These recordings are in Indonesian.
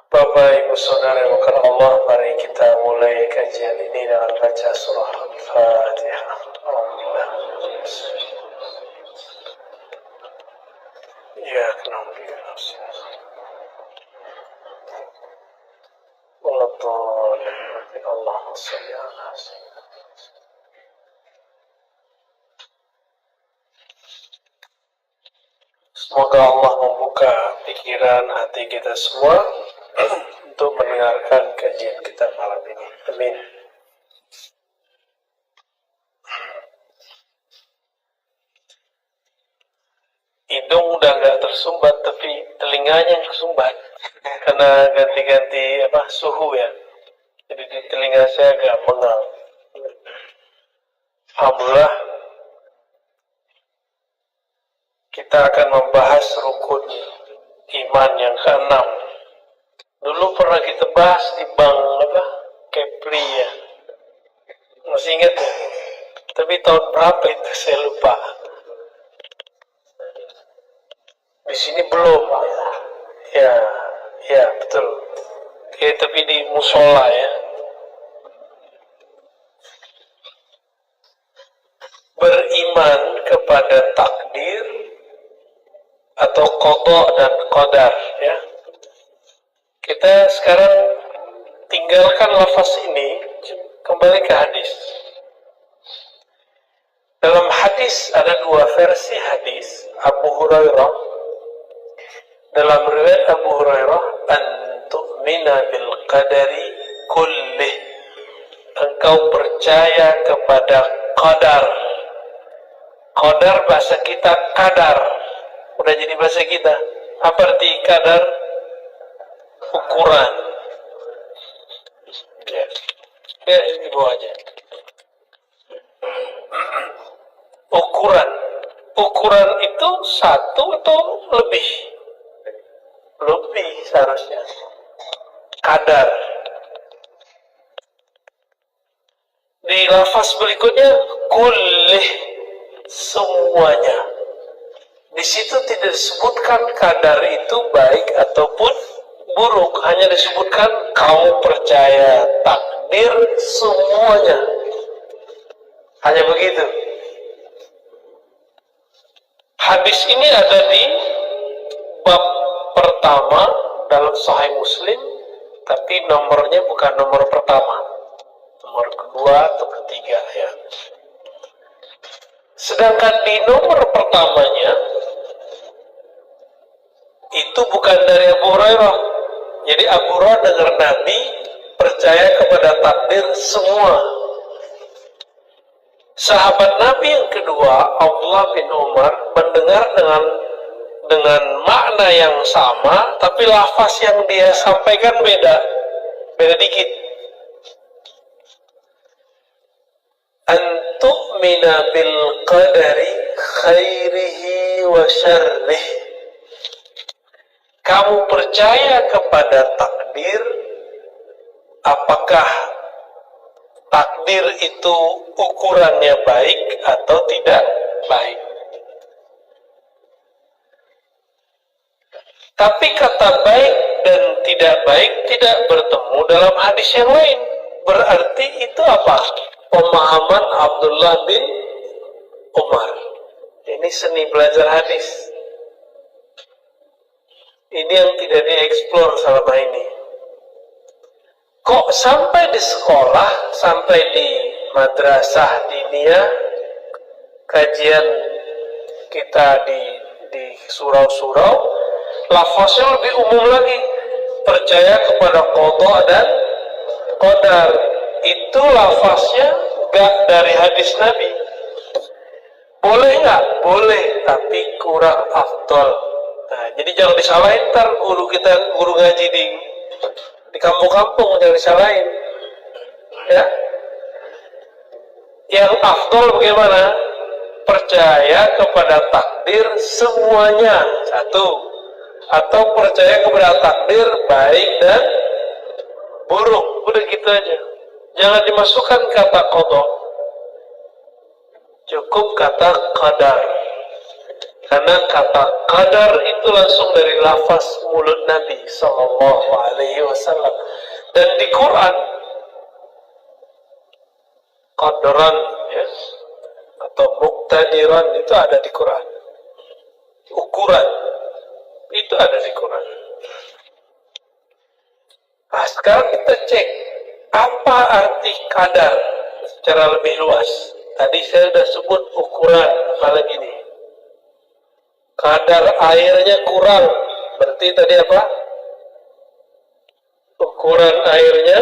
Bapak, Ibu, Saudara yang bukan Allah, mari kita mulai kajian ini dengan baca surah Al-Fatihah. Alhamdulillah. Ya, kenapa? Allahumma shalli ala sayyidina. Semoga Allah membuka pikiran hati kita semua untuk mendengarkan kajian kita malam ini. Amin. Hidung udah nggak tersumbat, tapi telinganya yang tersumbat karena ganti-ganti suhu ya. Jadi di telinga saya agak bengal. Alhamdulillah, kita akan membahas rukun iman yang ke-6. Dulu pernah kita bahas di bank Kepri ya. Masih ingat ya? Tapi tahun berapa itu saya lupa. Di sini belum. Ya betul. Ya, tapi di musola ya. Beriman kepada takdir atau qada dan qadar ya. Kita sekarang tinggalkan lafaz ini, kembali ke hadis. Dalam hadis ada dua versi hadis. Abu Hurairah, dalam riwayat Abu Hurairah, an tu'mina bil qadari kullih, engkau percaya kepada qadar. Qadar bahasa kita kadar, udah jadi bahasa kita. Apa arti kadar? Ukuran. Ya ini bawa aja. Ukuran itu satu atau lebih? Lebih seharusnya. Kadar. Di lafaz berikutnya, kullih, semuanya. Di situ tidak disebutkan kadar itu baik ataupun buruk, hanya disebutkan kamu percaya takdir semuanya. Hanya begitu. Hadis ini ada di bab pertama dalam Sahih Muslim, tapi nomornya bukan nomor pertama, nomor kedua atau ketiga ya. Sedangkan di nomor pertamanya itu bukan dari Abu Hurairah. Jadi Abu Hurairah dengar Nabi percaya kepada takdir semua. Sahabat Nabi yang kedua, Abdullah bin Umar, mendengar dengan makna yang sama, tapi lafaz yang dia sampaikan beda dikit. Antu'mina bil qadari khairihi wa syarrih. Kamu percaya kepada takdir, apakah takdir itu ukurannya baik atau tidak baik. Tapi kata baik dan tidak baik tidak bertemu dalam hadis yang lain. Berarti itu apa? Pemahaman Abdullah bin Umar. Ini seni belajar hadis. Ini yang tidak dieksplor selama ini. Kok sampai di sekolah, sampai di madrasah diniyah, kajian kita di surau-surau, lafaznya lebih umum lagi. Percaya kepada qada dan qadar. Itu lafaznya gak dari hadis Nabi. Boleh gak? Boleh, tapi kurang afdol. Nah, jadi jangan disalahin ntar guru ngaji di kampung-kampung, jangan disalahin. Ya. Yang afdol bagaimana? Percaya kepada takdir semuanya, satu. Atau percaya kepada takdir baik dan buruk. Udah gitu aja. Jangan dimasukkan kata qada. Cukup kata qadar. Karena kata qadar itu langsung dari lafaz mulut Nabi Sallallahu Alaihi Wasallam. Dan di Quran qadran ya, atau muqtadiran itu ada di Quran. Ukuran itu ada di Quran. Nah, sekarang kita cek apa arti qadar secara lebih luas. Tadi saya sudah sebut ukuran, apalagi nih. Kadar airnya kurang, berarti tadi apa? Ukuran airnya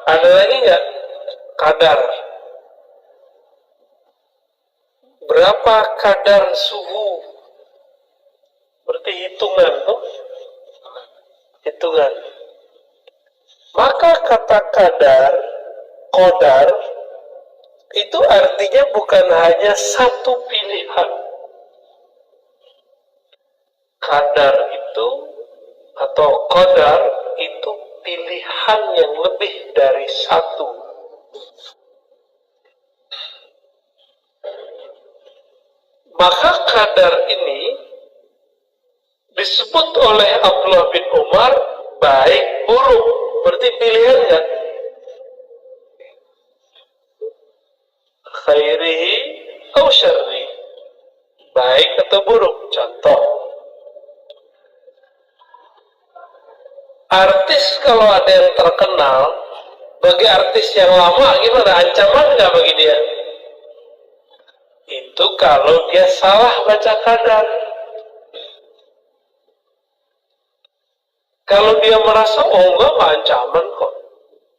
ada lagi nggak? Kadar. Berapa kadar suhu? Berarti hitungan tuh. Hitungan. Maka kata kadar, qadar itu artinya bukan hanya satu pilihan. Kadar itu atau qadar itu pilihan yang lebih dari satu. Maka kadar ini disebut oleh Abdullah bin Umar baik buruk, berarti pilihan kan? Khairihi atau syarri, baik atau buruk. Contoh, artis kalau ada yang terkenal, bagi artis yang lama gimana? Ancaman nggak bagi dia? Itu kalau dia salah baca kadar. Kalau dia merasa, oh enggak ancaman kok,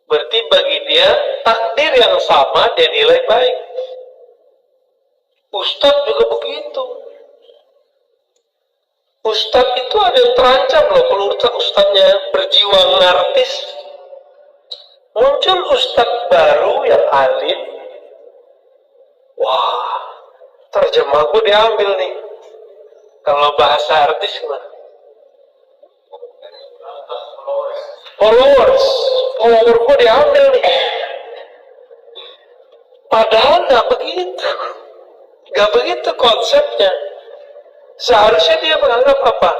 berarti bagi dia takdir yang sama, dia nilai baik. Ustadz juga begitu. Ustadz itu ada yang terancam loh, kalau ustadznya berjiwa nartis. Muncul ustadz baru yang alim, wah, terjemahku diambil nih. Kalau bahasa artis gimana? Followerku diambil nih. Padahal nggak begitu konsepnya. Seharusnya dia menganggap apa?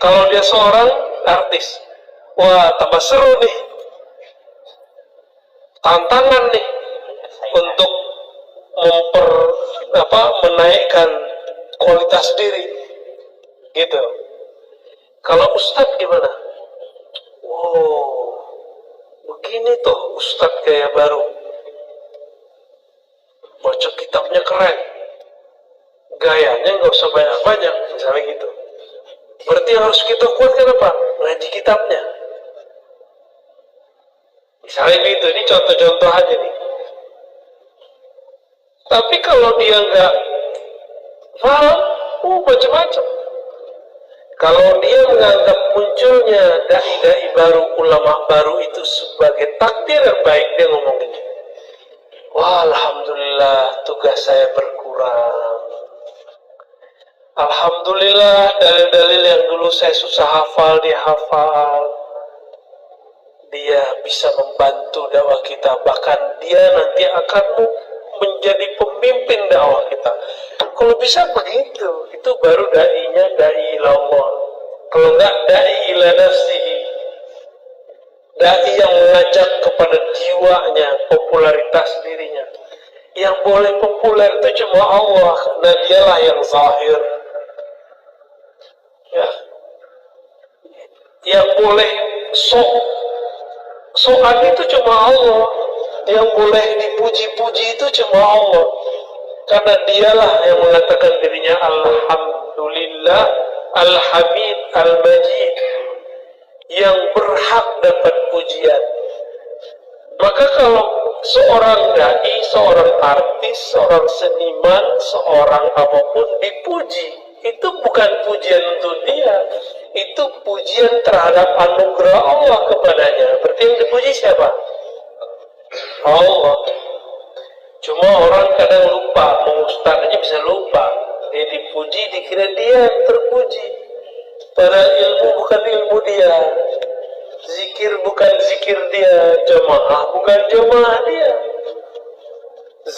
Kalau dia seorang artis, wah tambah seru nih, tantangan nih untuk menaikkan kualitas diri, gitu. Kalau ustadz gimana? Wow, begini tuh ustadz gaya baru, baca kitabnya keren, gayanya nggak usah banyak-banyak, misalnya gitu. Berarti yang harus kita kuatkan apa? Ngaji kitabnya. Misalnya gitu, ini contoh-contoh aja nih. Tapi kalau dia nggak paham, macam-macam. Kalau dia menganggap munculnya dai-dai baru, ulama baru itu sebagai takdir yang baik, dia ngomong gini, wah alhamdulillah tugas saya berkurang. Alhamdulillah dalil-dalil yang dulu saya susah hafal, dia hafal. Dia bisa membantu dakwah kita, bahkan dia nanti akan menjadi pemimpin dakwah kita. Kalau bisa begitu, itu baru dai-nya dai ilallah. Kalau enggak, dai ila nafsihi, dai yang mengajak kepada jiwanya, popularitas dirinya. Yang boleh populer itu cuma Allah, karena dialah yang zahir. Ya. Yang boleh sokan itu cuma Allah. Yang boleh dipuji-puji itu cuma Allah. Karena dialah yang mengatakan dirinya Alhamdulillah, Al-Hamid, Al-Majid, yang berhak dapat pujian. Maka kalau seorang dai, seorang artis, seorang seniman, seorang apapun dipuji, itu bukan pujian untuk dia, itu pujian terhadap anugerah Allah kepadanya. Berarti yang dipuji siapa? Allah. Cuma orang kadang lupa, mau ustaz aja bisa lupa. Dia dipuji, dikira dia yang terpuji. Padahal ilmu bukan ilmu dia, zikir bukan zikir dia, jamaah bukan jamaah dia,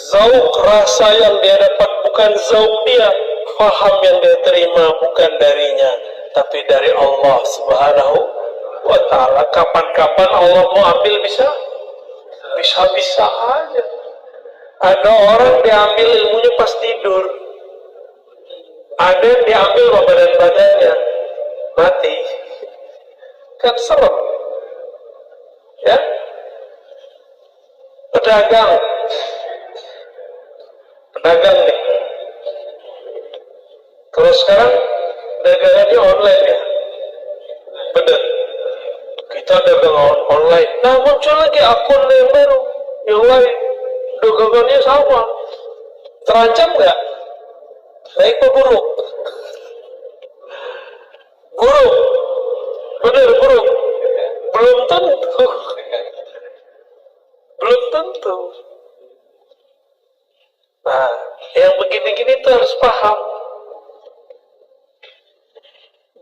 zauk rasa yang dia dapat bukan zauk dia. faham yang dia terima bukan darinya, tapi dari Allah Subhanahu wa ta'ala. Kapan-kapan Allah mau ambil bisa aja. Ada orang diambil ilmunya pas tidur, ada yang diambil badan-badannya mati. Kan serem ya. Pedagang nih, kalau sekarang dagangannya online ya, bener, kita dagang online. Nah, muncul lagi akun yang baru yang lain, dagangannya sama. Terancam nggak? Baik apa buruk? Buruk, bener buruk. Belum tentu. Nah, yang begini-gini tuh harus paham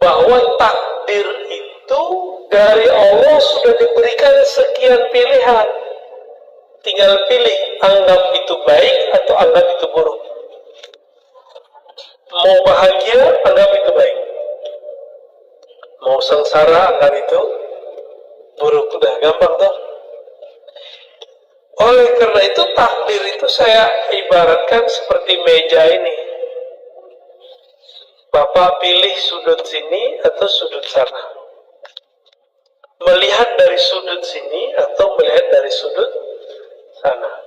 bahwa takdir itu dari Allah sudah diberikan sekian pilihan. Tinggal pilih, anggap itu baik atau anggap itu buruk. Mau bahagia, anggap itu baik. Mau sengsara, anggap itu buruk. Udah gampang tuh. Oleh karena itu takdir itu saya ibaratkan seperti meja ini. Bapak pilih sudut sini atau sudut sana. Melihat dari sudut sini atau melihat dari sudut sana.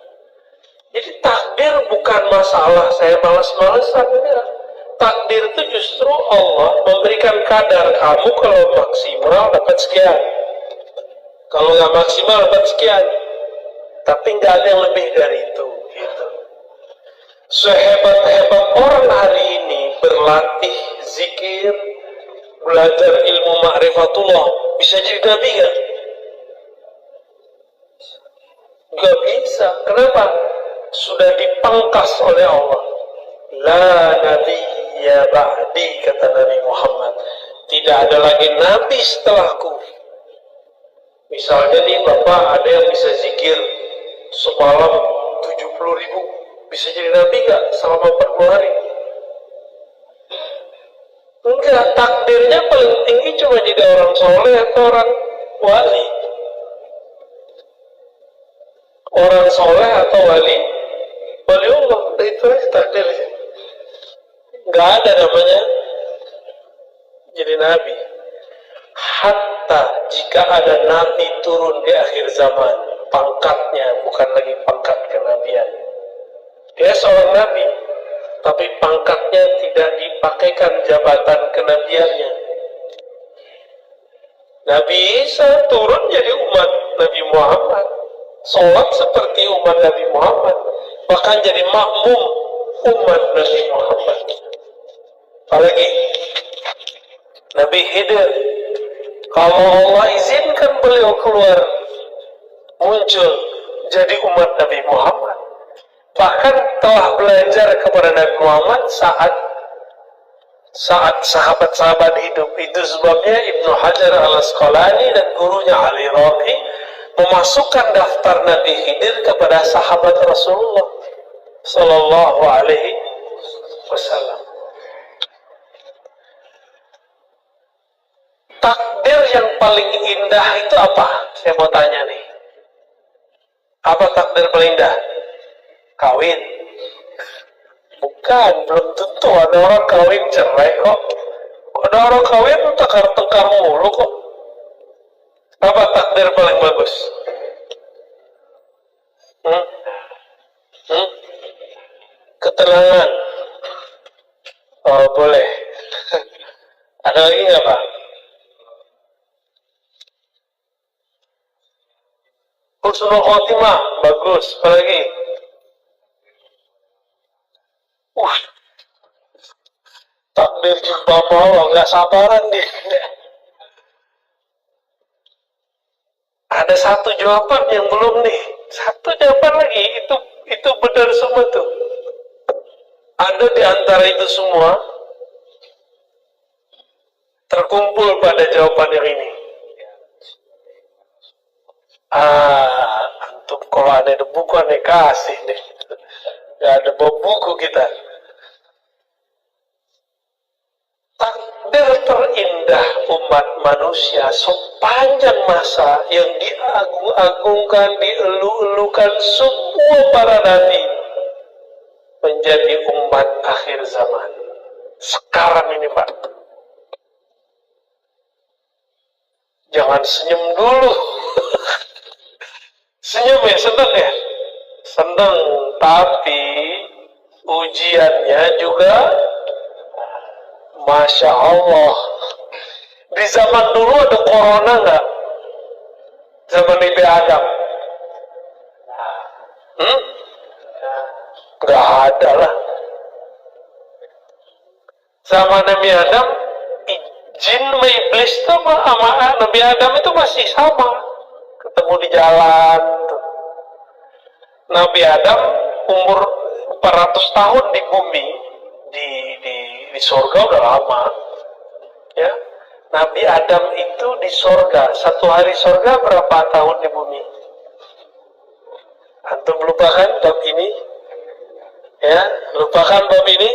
Jadi takdir bukan masalah saya malas-malesan. Takdir itu justru Allah memberikan kadar, kamu kalau maksimal dapat sekian, kalau nggak maksimal dapat sekian. Tapi nggak ada yang lebih dari itu. Gitu. Sehebat-hebat orang hari ini berlatih zikir, belajar ilmu ma'rifatullah, bisa jadi nabi nggak? Nggak bisa. Kenapa? Sudah dipangkas oleh Allah. La nabiyya ba'di, kata Nabi Muhammad. Tidak ada lagi nabi setelahku. Misalnya nih Bapak ada yang bisa zikir semalam 70.000, bisa jadi nabi nggak selama 40 hari? Enggak, takdirnya paling tinggi cuma jadi orang soleh atau orang wali. Orang soleh atau wali Allah, itu aja takdirnya. Nggak ada namanya jadi nabi. Hatta jika ada nabi turun di akhir zaman, pangkatnya bukan lagi pangkat kenabian. Dia seorang nabi, tapi pangkatnya tidak dipakaikan jabatan kenabiannya. Nabi Isa turun jadi umat Nabi Muhammad, sholat seperti umat Nabi Muhammad, bahkan jadi makmum umat Nabi Muhammad. Apalagi Nabi Khidir, kalau Allah izinkan beliau keluar, muncul jadi umat Nabi Muhammad. Bahkan telah belajar kepada Nabi Muhammad saat sahabat-sahabat hidup. Itu sebabnya Ibnu Hajar al-Asqalani dan gurunya Ali Raqi memasukkan daftar Nabi Khidir kepada sahabat Rasulullah Sallallahu Alaihi Wasallam. Takdir yang paling indah itu apa? Saya mau tanya nih. Apa takdir paling indah? Kawin? Bukan, belum tentu. Ada orang kawin cerai kok. Ada orang kawin tengkar-tengkar mulu kok. Apa takdir paling bagus? Ketenangan. Oh, boleh. Ada lagi nggak, Pak? Husnul khotimah, bagus. Apalagi? Takdir jumpa Allah, nggak sabaran dia. Ada satu jawaban yang belum nih. Satu jawaban lagi, itu benar semua tuh. Ada di antara itu semua terkumpul pada jawaban yang ini. Antum kalau ada buku aneh kasih deh. Gak ada buku kita. takdir terindah umat manusia sepanjang masa yang diagung-agungkan, dielu-elukan semua para nabi menjadi umat akhir zaman. Sekarang ini Pak, jangan senyum dulu. Senyum ya, senang ya? Senang, tapi ujiannya juga Masya Allah. Di zaman dulu ada corona nggak? Zaman Nabi Adam? Nggak ada lah. Zaman Nabi Adam, jin sama iblis itu sama Nabi Adam itu masih sama. Ketemu di jalan. Nabi Adam umur 400 tahun di bumi, di surga udah lama. Ya, Nabi Adam itu di surga. Satu hari surga berapa tahun di bumi? Antum lupakan bab ini? Ya, lupakan bab ini.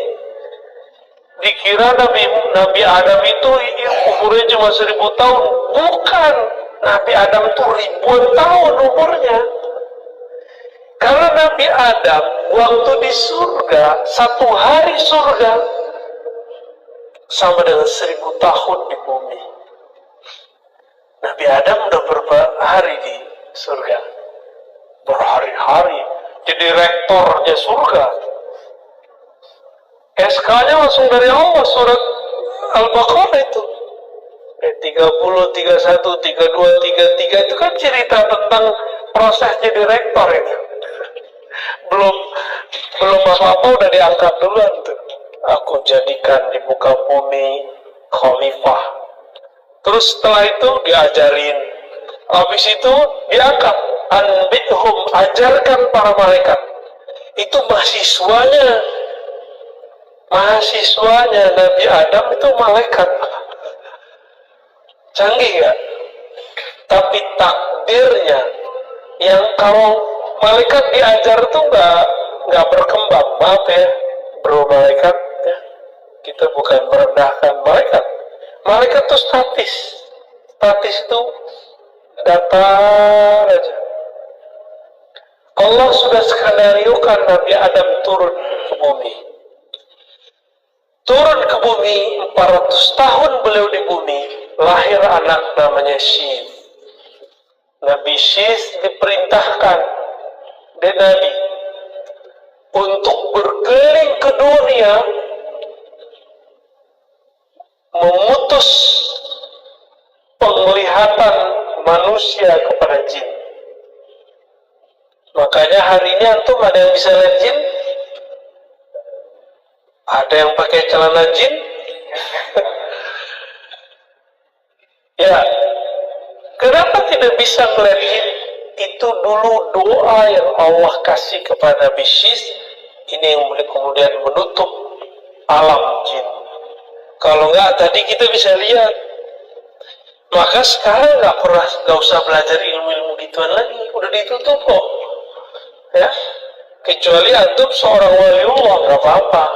Dikira Nabi Adam itu umurnya cuma 1000 tahun. Bukan. Nabi Adam itu ribuan tahun umurnya. Karena Nabi Adam waktu di surga, satu hari surga sama dengan 1000 tahun di bumi. Nabi Adam udah berapa hari di surga? Berhari-hari. Jadi rektornya surga. SK-nya langsung dari Allah, surat Al-Baqarah itu. 30, 31, 32, 33 itu kan cerita tentang proses jadi rektor itu. Belum apa-apa udah diangkat duluan tuh. Aku jadikan di muka bumi khalifah. Terus setelah itu diajarin. Habis itu diangkat. Anbithum, ajarkan para malaikat. Itu mahasiswanya Nabi Adam itu malaikat. Canggih ya? Tapi takdirnya yang kalau malaikat diajar tuh nggak berkembang. Maaf ya, bro malaikat ya. Kita bukan merendahkan malaikat. Malaikat tuh statis. Statis itu datar aja. Allah sudah skenariokan Nabi Adam turun ke bumi. Turun ke bumi, 400 tahun beliau di bumi, lahir anak namanya Syith. Nabi Syith diperintahkan dan Nabi untuk berkeliling ke dunia memutus penglihatan manusia kepada jin. Makanya hari ini antum ada yang bisa lihat jin? Ada yang pakai celana jin? Ya, kenapa tidak bisa melihat jin? Itu dulu doa yang Allah kasih kepada Nabi Syith. Ini yang kemudian menutup alam jin. Kalau enggak, tadi kita bisa lihat. Maka sekarang nggak usah belajar ilmu-ilmu gituan lagi. Udah ditutup kok. Ya, kecuali antum seorang waliullah nggak apa-apa.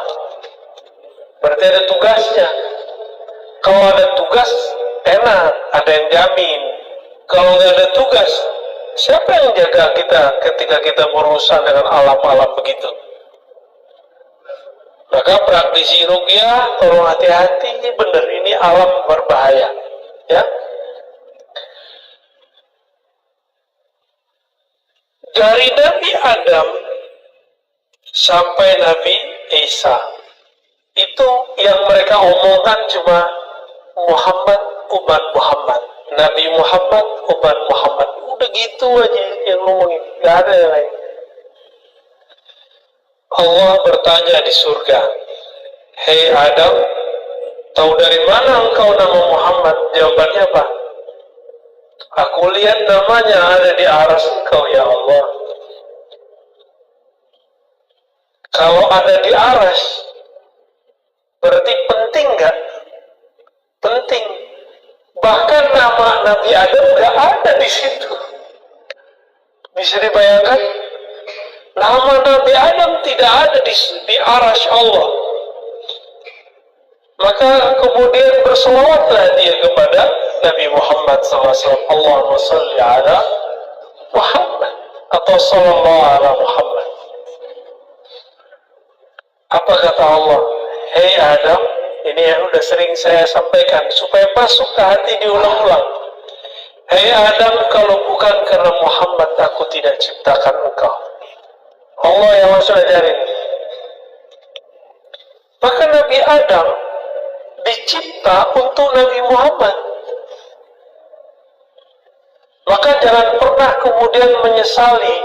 Berarti ada tugasnya. Kalau ada tugas enak, ada yang jamin. Kalau nggak ada tugas, siapa yang jaga kita ketika kita berurusan dengan alam-alam begitu? Maka praktisi ruqyah tolong hati-hati, ini benar, ini alam berbahaya. Ya. Dari Nabi Adam sampai Nabi Isa, itu yang mereka omongkan cuma Muhammad, umat Muhammad. Nabi Muhammad, umat Muhammad. Udah gitu aja yang ngomongin, gak ada yang lain. Allah bertanya di surga, "Hei Adam, tahu dari mana engkau nama Muhammad?" Jawabannya apa? "Aku lihat namanya ada di aras engkau ya Allah." Kalau ada di aras, berarti penting nggak? Penting. Bahkan nama Nabi Adam nggak ada di situ. Bisa dibayangkan? Nama Nabi Adam tidak ada di aras Allah. Maka kemudian berselawatlah dia kepada Nabi Muhammad SAW. Allahumma salli ala Muhammad atau sallallahu ala Muhammad. Apa kata Allah? Hei Adam, ini yang sudah sering saya sampaikan supaya masuk ke hati diulang-ulang. Hei Adam, kalau bukan karena Muhammad aku tidak ciptakan engkau. Allah yang langsung ajarin. Maka Nabi Adam dicipta untuk Nabi Muhammad. Maka jangan pernah kemudian menyesali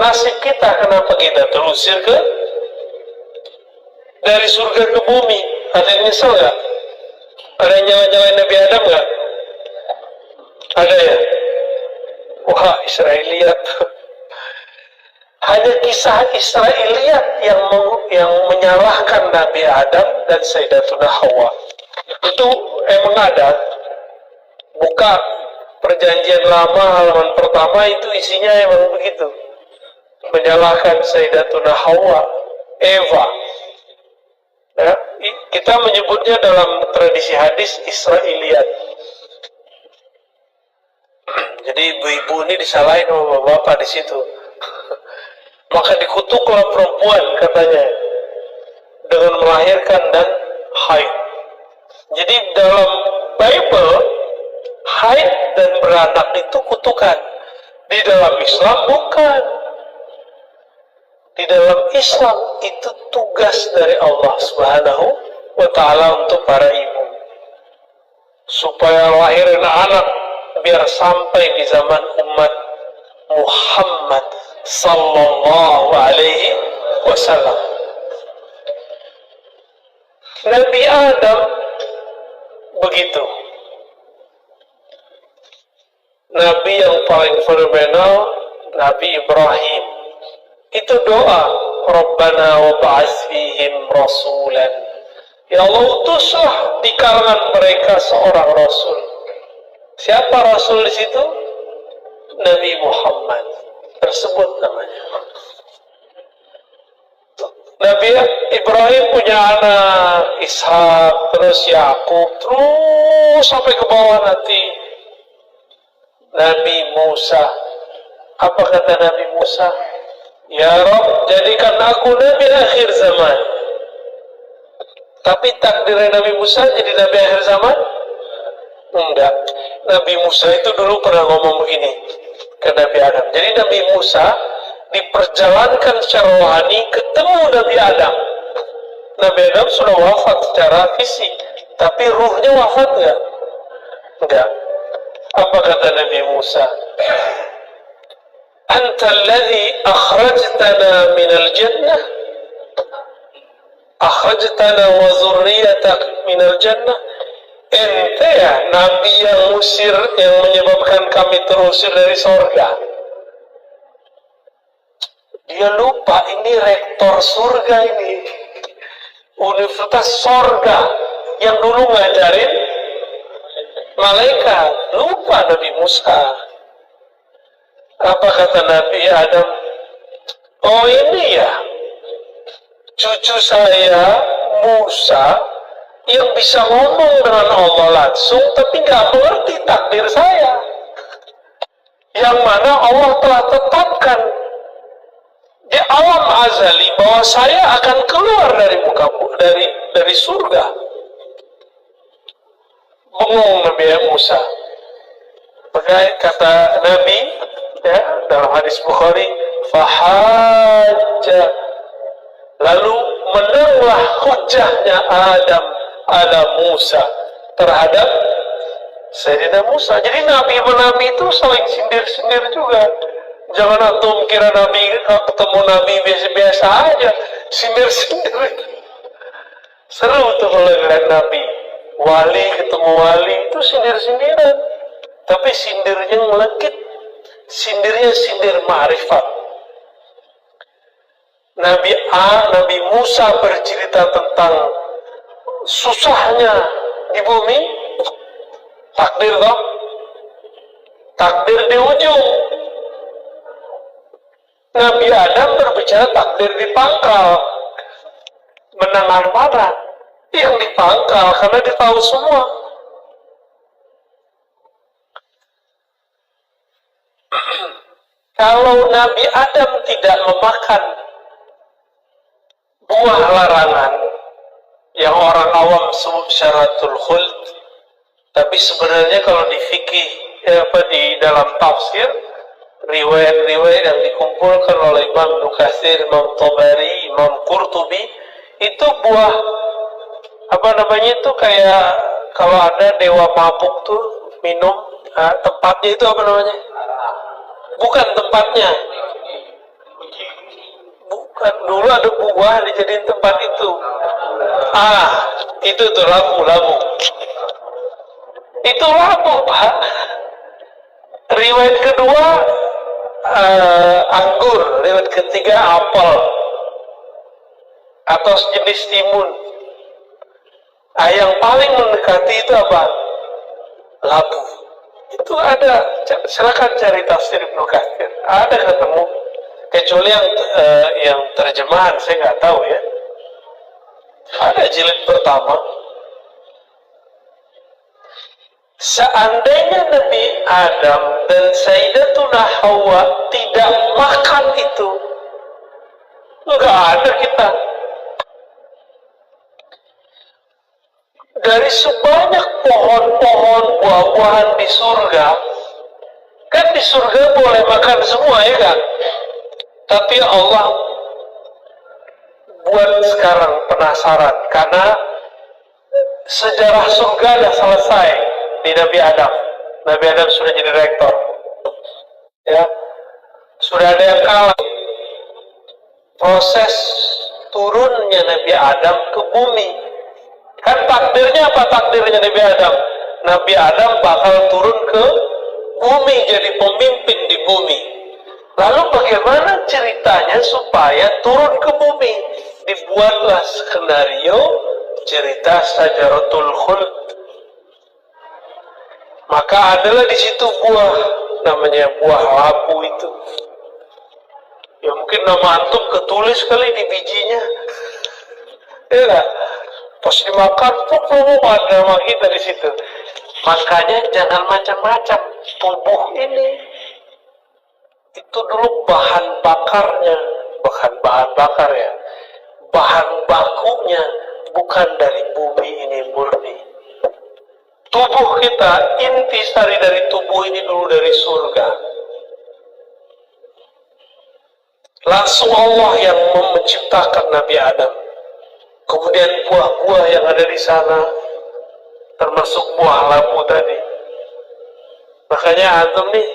nasib kita. Kenapa kita terusir dari surga ke bumi? Ada yang nyesal gak? Ada yang nyala-nyalain Nabi Adam gak? Ada ya? Wah, Israiliyat. Hanya kisah Israiliyat yang menyalahkan Nabi Adam dan Sayyidatuna Hawa. Itu emang ada. Buka Perjanjian Lama halaman pertama itu isinya emang begitu. Menyalahkan Sayyidatuna Hawa, Eva. Ya, kita menyebutnya dalam tradisi hadis Israiliyat. Jadi ibu-ibu ini disalahin sama bapak di situ. Maka dikutuklah perempuan katanya dengan melahirkan dan haid. Jadi dalam Bible haid dan beranak itu kutukan. Di dalam Islam bukan. Di dalam Islam itu tugas dari Allah Subhanahu wa Ta'ala untuk para ibu, supaya lahirin anak biar sampai di zaman umat Muhammad sallallahu alaihi wasallam. Nabi Adam begitu. Nabi yang paling fenomenal Nabi Ibrahim. Itu doa, Rabbana wa ba'ats fihim rasulan. Ya Allah, utuslah di kalangan mereka seorang rasul. Siapa rasul di situ? Nabi Muhammad. Tersebut namanya. Nabi Ibrahim punya anak Ishak, terus Yakub, terus sampai ke bawah nanti Nabi Musa. Apa kata Nabi Musa? Ya Rabb, jadikan aku Nabi akhir zaman. Tapi takdirnya Nabi Musa jadi Nabi akhir zaman? Enggak. Nabi Musa itu dulu pernah ngomong begini ke Nabi Adam. Jadi Nabi Musa diperjalankan secara rohani ketemu Nabi Adam. Nabi Adam sudah wafat secara fisik, tapi ruhnya wafat enggak? Enggak. Apa kata Nabi Musa? Anta alladhi akhrajtana minal jannah, akhrajtana wa zurriyatak minal jannah. Ente ya Nabi yang musir, yang menyebabkan kami terusir dari sorga. Dia lupa ini rektor surga ini, universitas sorga yang dulu ngajarin malaikat. Lupa Nabi Musa. Apa kata Nabi Adam? Oh ini ya cucu saya Musa yang bisa ngomong dengan Allah langsung, tapi nggak mengerti takdir saya, yang mana Allah telah tetapkan di alam azali bahwa saya akan keluar dari muka dari surga. Bengong Nabi Musa. Maka kata Nabi ya, dalam hadis Bukhari, fahajja, lalu menanglah hujahnya Adam ala Musa terhadap Sayyidina Musa. Jadi nabi-nabi itu saling sindir-sindir juga. Jangan antum kira nabi ketemu nabi biasa-biasa aja, sindir-sindir. Seru tuh kalau lihat nabi, wali ketemu wali itu sindir-sindiran. Tapi sindirnya ngelekit, sindirnya sindir ma'rifat. Nabi Musa bercerita tentang susahnya di bumi, takdir toh, takdir di ujung. Nabi Adam berbicara takdir di pangkal, menangan mana. Yang dipangkal karena dia tahu semua. Kalau Nabi Adam tidak memakan buah larangan yang orang awam sebut syaratul khuld, tapi sebenarnya kalau di fikih di dalam tafsir, riwayat-riwayat yang dikumpulkan oleh Imam Ibnu Katsir, Imam Tabari, Imam Qurtubi, itu buah itu kayak kalau ada dewa mabuk tuh minum, tempatnya itu apa namanya? Bukan tempatnya. Bukan, dulu ada buah dijadiin tempat itu. Itu tuh labu. Itu labu, Pak. Riwayat kedua anggur, riwayat ketiga apel atau sejenis timun. Yang paling mendekati itu apa? Labu. Itu ada, silakan cari tafsir Ibnu Katsir. Ada ketemu. Kecuali yang terjemahan saya nggak tahu ya. Ada jilid pertama. Seandainya Nabi Adam dan Sayyidatuna Hawa tidak makan itu, nggak ada kita. Dari sebanyak pohon-pohon buah-buahan di surga, kan di surga boleh makan semua ya kan? Tapi Allah buat sekarang penasaran karena sejarah surga sudah selesai di Nabi Adam. Nabi Adam sudah jadi rektor, ya, sudah ada yang kalah. Proses turunnya Nabi Adam ke bumi. Kan takdirnya apa takdirnya Nabi Adam? Nabi Adam bakal turun ke bumi jadi pemimpin di bumi. Lalu bagaimana ceritanya supaya turun ke bumi? Dibuatlah skenario cerita Syajaratul Khuld. Maka adalah di situ buah, namanya buah labu itu. Ya mungkin nama antum ketulis kali di bijinya. Ya enggak? Pas dimakan, ada nama kita di situ. Makanya jangan macam-macam. Tubuh ini itu dulu bahan bakarnya, bukan bahan bakar ya. Bahan bakunya bukan dari bumi ini murni. Tubuh kita, intisari dari tubuh ini dulu dari surga. Langsung Allah yang menciptakan Nabi Adam. Kemudian buah-buah yang ada di sana, termasuk buah labu tadi. Makanya antum nih,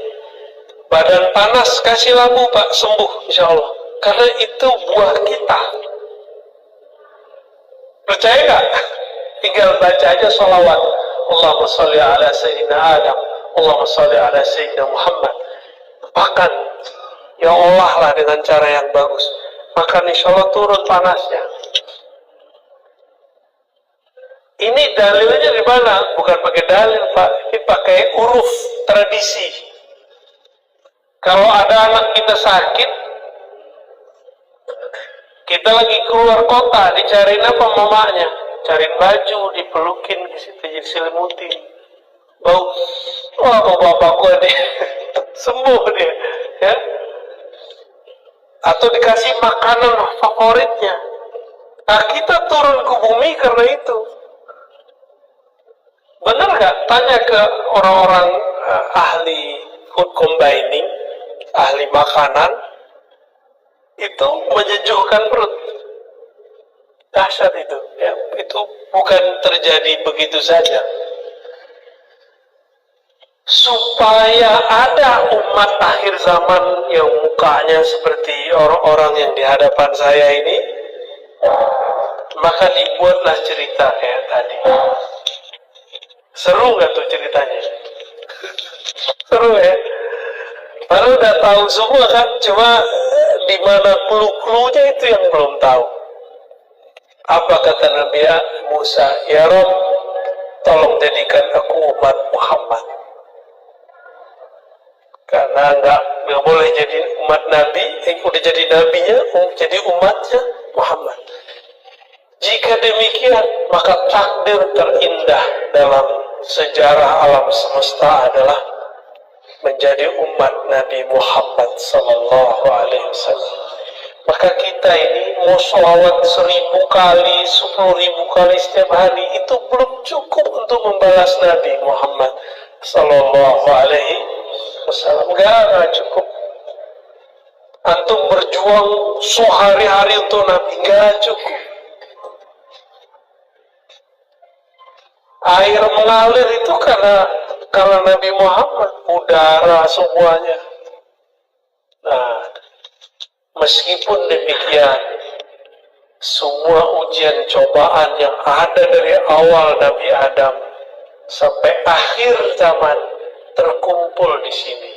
badan panas kasih labu Pak, sembuh insya Allah. Karena itu buah kita. Percaya nggak? Tinggal baca aja sholawat. Allahumma sholli ala Sayyidina Adam, Allahumma sholli ala Sayyidina Muhammad. Makan, ya Allah lah dengan cara yang bagus. Makan insya Allah turun panasnya. Ini dalilnya di mana? Bukan pakai dalil Pak, ini pakai uruf tradisi. Kalau ada anak kita sakit, kita lagi keluar kota, dicariin apa mamanya? Cariin baju, dipelukin di situ, diselimutin. Bau, wah bapak gua deh, sembuh dia, ya. Atau dikasih makanan favoritnya. Nah kita turun ke bumi karena itu. Benar nggak? Tanya ke orang-orang ahli food combining, ahli makanan, itu menyejukkan perut. Dahsyat itu, ya. Itu bukan terjadi begitu saja. Supaya ada umat akhir zaman yang mukanya seperti orang-orang yang di hadapan saya ini, maka dibuatlah cerita kayak tadi. Seru nggak tuh ceritanya? Seru ya? Padahal udah tahu semua kan, cuma di mana clue-cluenya itu yang belum tahu. Apa kata Nabi Musa? Ya Rob, tolong jadikan aku umat Muhammad. Karena nggak boleh jadi umat Nabi, udah jadi nabinya, jadi umatnya Muhammad. Jika demikian, maka takdir terindah dalam sejarah alam semesta adalah menjadi umat Nabi Muhammad sallallahu alaihi wasallam. Maka kita ini mau sholawat 1000 kali, 10.000 kali setiap hari itu belum cukup untuk membalas Nabi Muhammad sallallahu alaihi wasallam. Enggak cukup. Antum berjuang sehari-hari untuk Nabi, enggak cukup. Air mengalir itu karena Nabi Muhammad, udara semuanya. Nah, meskipun demikian, semua ujian cobaan yang ada dari awal Nabi Adam sampai akhir zaman terkumpul di sini.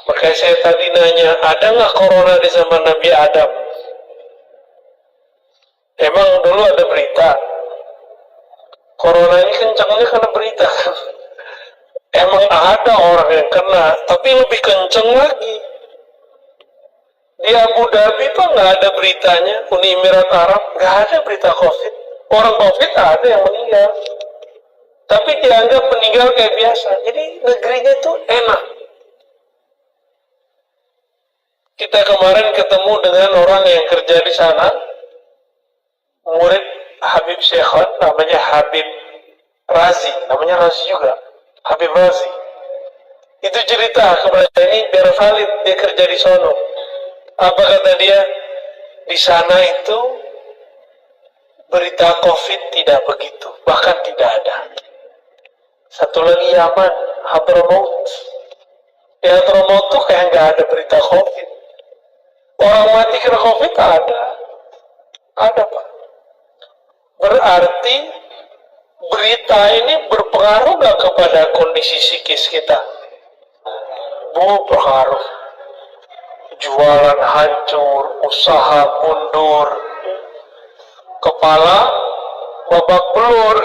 Makanya saya tadi nanya, ada nggak corona di zaman Nabi Adam? Emang dulu ada berita? Corona ini kencangnya karena berita kan? Emang ada orang yang kena, tapi lebih kencang lagi. Di Abu Dhabi itu nggak ada beritanya, Uni Emirat Arab nggak ada berita COVID. Orang COVID ada yang meninggal, tapi dianggap meninggal kayak biasa. Jadi negerinya itu enak. Kita kemarin ketemu dengan orang yang kerja di sana, murid Habib Syekhon, namanya Habib Razi, namanya Razi juga, Habib Razi. Itu cerita kepada ini biar valid, dia kerja di sono. Apa kata dia? Di sana itu berita COVID tidak begitu, bahkan tidak ada. Satu lagi Yaman, Hadramaut. Di Hadramaut tuh kayak nggak ada berita COVID. Orang mati karena COVID ada Pak. Berarti berita ini berpengaruh nggak kepada kondisi psikis kita? Berpengaruh. Jualan hancur, usaha mundur, kepala babak belur,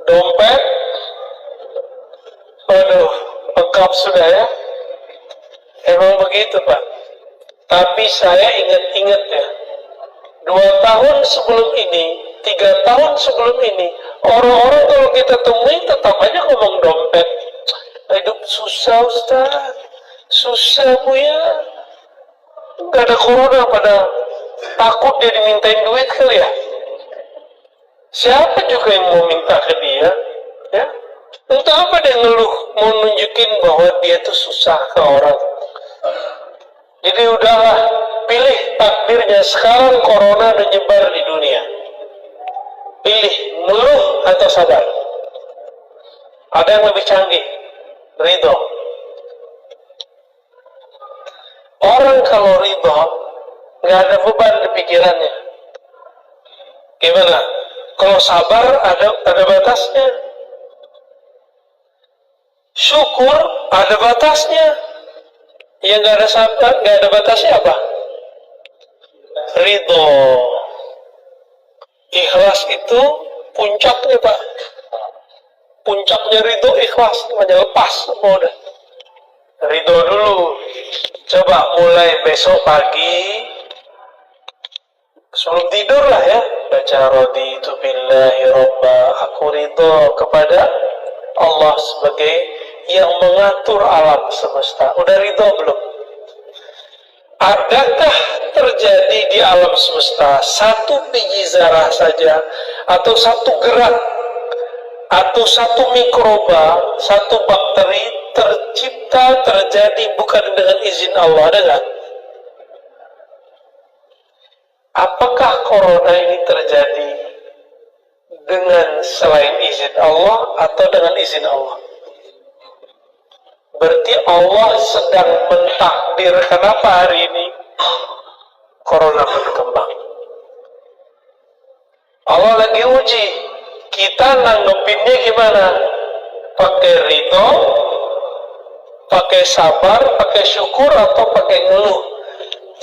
dompet, aduh, lengkap sudah ya. Emang begitu Pak. Tapi saya ingat-ingat ya, 2 tahun sebelum ini, 3 tahun sebelum ini, orang-orang kalau kita temui tetap aja ngomong dompet. Hidup susah Ustaz, susah Bu ya. Nggak ada corona, pada takut dia dimintain duit kali ya. Siapa juga yang mau minta ke dia, ya? Untuk apa dia ngeluh, mau nunjukin bahwa dia tuh susah ke orang. Jadi udahlah, pilih takdirnya. Sekarang corona udah nyebar di dunia. Pilih ngeluh atau sabar. Ada yang lebih canggih, ridho. Orang kalau ridho nggak ada beban di pikirannya. Gimana? Kalau sabar ada batasnya. Syukur ada batasnya. Yang nggak ada sabar, nggak ada batasnya apa? Ridho. Ikhlas itu puncaknya Pak. Puncaknya ridho ikhlas, namanya lepas semua udah. Ridho dulu. Coba mulai besok pagi sebelum tidur lah ya, baca raditu billahi robba, aku ridho kepada Allah sebagai yang mengatur alam semesta. Udah ridho belum? Adakah terjadi di alam semesta satu biji zarah saja, atau satu gerak, atau satu mikroba, satu bakteri tercipta, terjadi bukan dengan izin Allah? Ada nggak? Apakah corona ini terjadi dengan selain izin Allah atau dengan izin Allah? Berarti Allah sedang mentakdirkan apa hari ini corona berkembang. Allah lagi uji kita, nanggepinnya gimana? Pakai ridho, pakai sabar, pakai syukur, atau pakai ngeluh?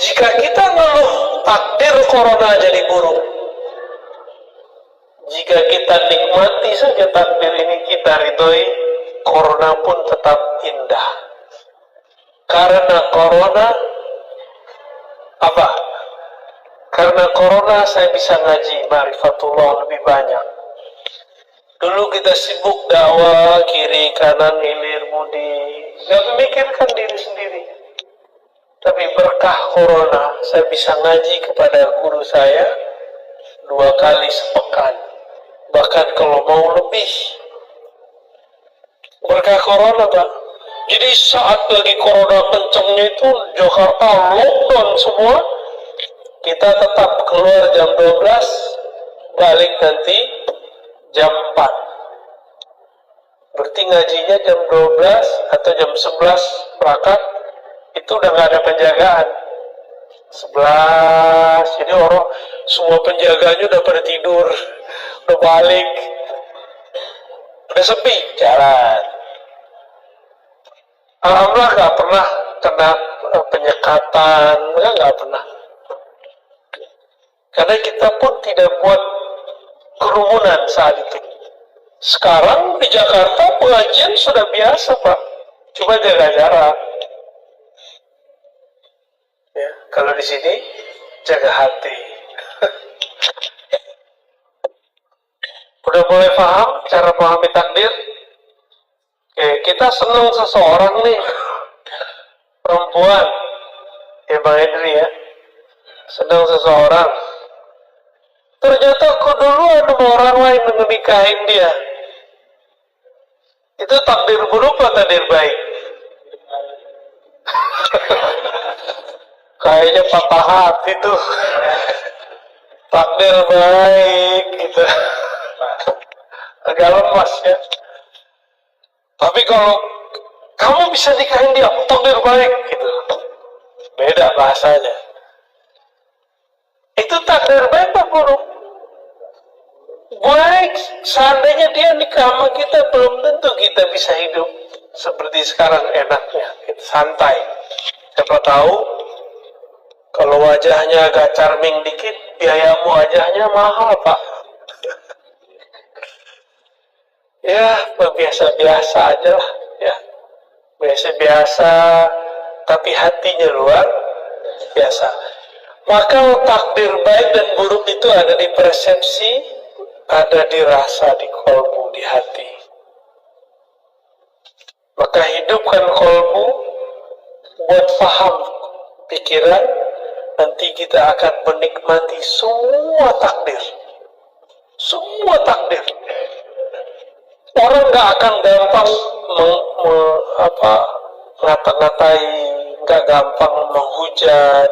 Jika kita ngeluh, takdir corona jadi buruk. Jika kita nikmati saja takdir ini, kita ridhoi, corona pun tetap indah. Karena corona apa? Karena corona saya bisa ngaji Ma'rifatullah lebih banyak. Dulu kita sibuk dakwah kiri kanan hilir budi, nggak memikirkan diri sendiri. Tapi berkah corona saya bisa ngaji kepada guru saya 2 kali sepekan, bahkan kalau mau lebih. Berkah corona, Pak. Jadi saat lagi corona kencengnya itu Jakarta lockdown semua, kita tetap keluar jam 12, balik nanti jam 4. Berarti ngajinya jam 12 atau jam 11 berangkat, itu udah nggak ada penjagaan. 11, jadi orang semua penjaganya udah pada tidur, udah balik, udah sepi jalan. Alhamdulillah nggak pernah kena penyekatan, nggak pernah. Karena kita pun tidak buat kerumunan saat itu. Sekarang di Jakarta pengajian sudah biasa, Pak. Cuma jaga jarak. Ya, kalau di sini jaga hati. Udah mulai paham cara memahami takdir? Oke, kita senang seseorang nih, perempuan, ya Bang Henry ya, senang seseorang. Ternyata aku dulu ada orang lain menikahin dia. Itu takdir buruk atau takdir baik? Kayaknya patah hati tuh. Takdir baik gitu. Agak lemas ya. Tapi kalau kamu bisa nikahin dia, takdir baik gitu. Beda bahasanya. Itu takdir baik apa buruk? Baik, seandainya dia nikah sama kita, belum tentu kita bisa hidup seperti sekarang enaknya, gitu, santai. Siapa tahu kalau wajahnya agak charming dikit, biayamu wajahnya mahal, Pak. Ya, biasa-biasa aja lah, ya. Biasa-biasa, tapi hatinya luar biasa. Maka takdir baik dan buruk itu ada di persepsi, ada di rasa, di kolbu, di hati. Maka hidupkan kolbu, buat paham pikiran, nanti kita akan menikmati semua takdir. Semua takdir. Orang gak akan gampang ngata-ngatai, gak gampang menghujat.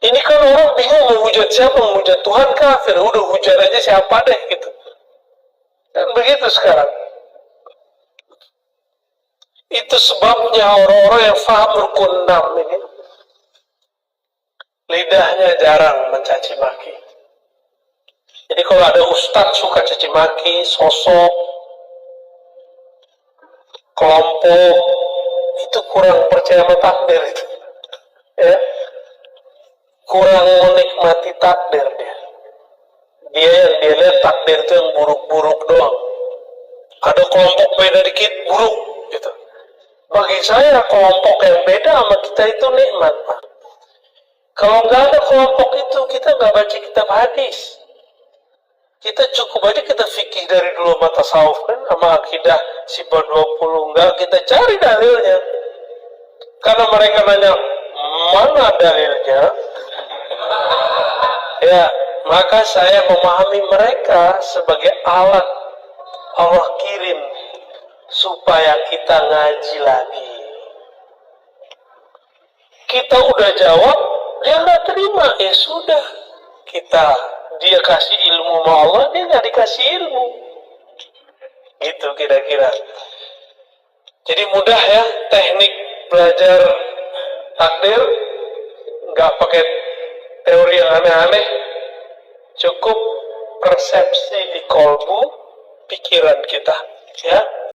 Ini kan orang bingung menghujat siapa, menghujat Tuhan kafir, udah hujat aja siapa deh gitu. Dan begitu sekarang. Itu sebabnya orang-orang yang faham rukun 6 ini, lidahnya jarang mencaci maki. Jadi kalau ada ustadz suka caci maki, sosok, kelompok, itu kurang percaya sama takdir itu. Ya. Kurang menikmati takdir dia. Dia yang dia lihat takdir itu yang buruk-buruk doang. Ada kelompok beda dikit buruk gitu. Bagi saya kelompok yang beda sama kita itu nikmat, Pak. Kalau nggak ada kelompok itu, kita nggak baca kitab hadis. Kita cukup aja kita fikih dari dulu sama tasawuf kan, sama akidah sifat 20, enggak kita cari dalilnya. Karena mereka nanya, mana dalilnya? Ya, maka saya memahami mereka sebagai alat Allah kirim supaya kita ngaji lagi. Kita udah jawab, dia nggak terima, ya sudah. Dia kasih ilmu sama Allah, dia nggak dikasih ilmu. Gitu kira-kira. Jadi mudah ya teknik belajar takdir, nggak pakai teori yang aneh-aneh, cukup persepsi di kolbu pikiran kita, ya.